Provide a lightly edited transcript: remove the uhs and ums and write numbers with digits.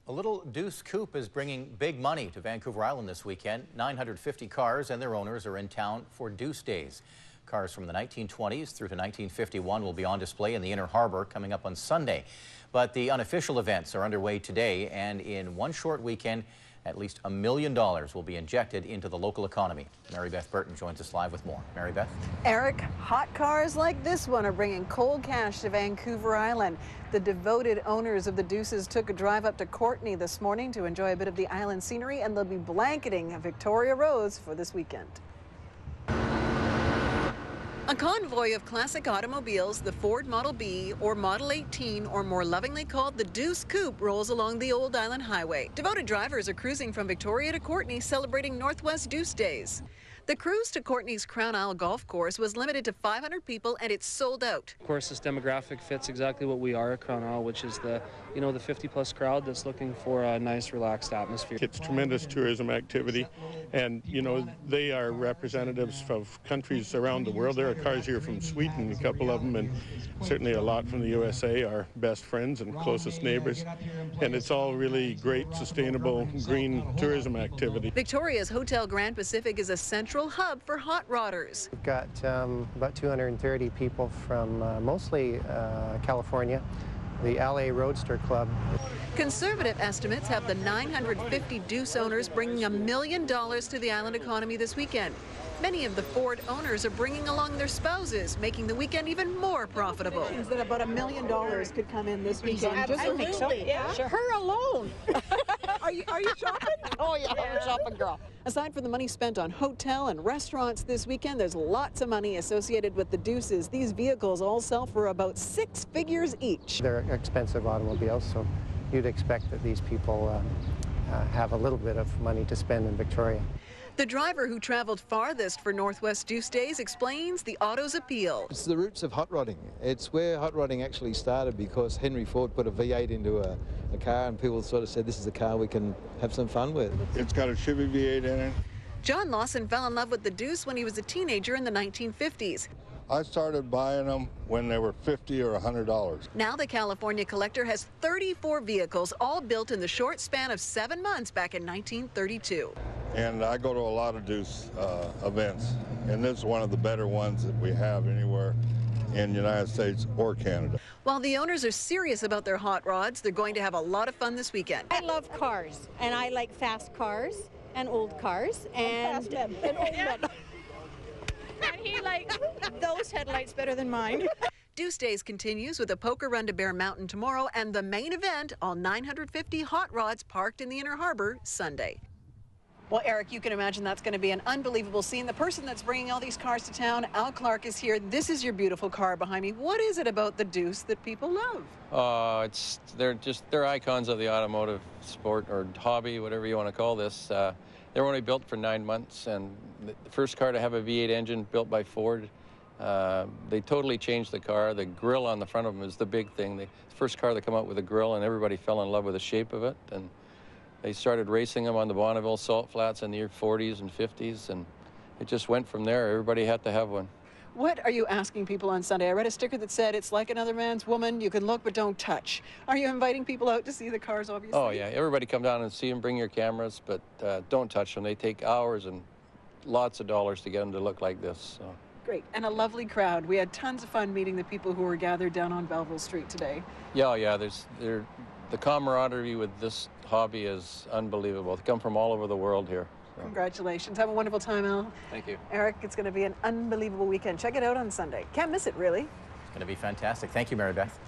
A little Deuce Coupe is bringing big money to Vancouver Island this weekend. 950 cars and their owners are in town for Deuce Days. Cars from the 1920s through to 1951 will be on display in the Inner Harbour coming up on Sunday. But the unofficial events are underway today, and in one short weekend, at least $1 million will be injected into the local economy. Mary Beth Burton joins us live with more. Mary Beth? Eric, hot cars like this one are bringing cold cash to Vancouver Island. The devoted owners of the Deuces took a drive up to Courtenay this morning to enjoy a bit of the island scenery, and they'll be blanketing Victoria roads for this weekend. A convoy of classic automobiles, the Ford Model B or Model 18, or more lovingly called the Deuce Coupe, rolls along the Old Island Highway. Devoted drivers are cruising from Victoria to Courtenay, celebrating Northwest Deuce Days. The cruise to Courtenay's Crown Isle Golf Course was limited to 500 people, and it's sold out. Of course, this demographic fits exactly what we are at Crown Isle, which is the 50-plus crowd that's looking for a nice, relaxed atmosphere. It's tremendous tourism activity, and they are representatives of countries around the world. There are cars here from Sweden, a couple of them, and certainly a lot from the USA, our best friends and closest neighbors. And it's all really great, sustainable, green tourism activity. Victoria's Hotel Grand Pacific is a central hub for hot rodders. We've got about 230 people from mostly California, the LA Roadster Club. Conservative estimates have the 950 Deuce owners bringing $1 million to the island economy this weekend. Many of the Ford owners are bringing along their spouses, making the weekend even more profitable. That about $1 million could come in this weekend. I think so. Yeah. Sure. Her alone. Are you shopping? Oh yeah, I'm a shopping girl. Aside from the money spent on hotel and restaurants this weekend, there's lots of money associated with the Deuces. These vehicles all sell for about 6 figures each. They're expensive automobiles, so you'd expect that these people have a little bit of money to spend in Victoria. The driver who traveled farthest for Northwest Deuce Days explains the auto's appeal. It's the roots of hot rodding. It's where hot rodding actually started, because Henry Ford put a V8 into a car, and people sort of said, this is a car we can have some fun with. It's got a Chevy V8 in it. John Lawson fell in love with the Deuce when he was a teenager in the 1950s. I started buying them when they were $50 or $100. Now the California collector has 34 vehicles, all built in the short span of 7 months back in 1932. And I go to a lot of Deuce events, and this is one of the better ones that we have anywhere in the United States or Canada. While the owners are serious about their hot rods, they're going to have a lot of fun this weekend. I love cars, and I like fast cars and old cars and old men. And he likes those headlights better than mine. Deuce Days continues with a poker run to Bear Mountain tomorrow, and the main event, all 950 hot rods parked in the Inner Harbour, Sunday. Well, Eric, you can imagine that's going to be an unbelievable scene. The person that's bringing all these cars to town, Al Clark, is here. This is your beautiful car behind me. What is it about the Deuce that people love? They're icons of the automotive sport or hobby, whatever you want to call this. They're only built for 9 months, and the first car to have a V8 engine built by Ford. They totally changed the car. The grille on the front of them is the big thing. The first car that came out with a grille, and everybody fell in love with the shape of it. And they started racing them on the Bonneville salt flats in the 40s and 50s, and it just went from there. Everybody had to have one. What are you asking people on Sunday? I read a sticker that said, it's like another man's woman. You can look, but don't touch. Are you inviting people out to see the cars, obviously? Oh, yeah. Everybody come down and see them. Bring your cameras, but don't touch them. They take hours and lots of dollars to get them to look like this. So. Great. And a lovely crowd. We had tons of fun meeting the people who were gathered down on Belleville Street today. Yeah. The camaraderie with this hobby is unbelievable. They come from all over the world here. So. Congratulations. Have a wonderful time, Al. Thank you. Eric, it's going to be an unbelievable weekend. Check it out on Sunday. Can't miss it, really. It's going to be fantastic. Thank you, Mary Beth.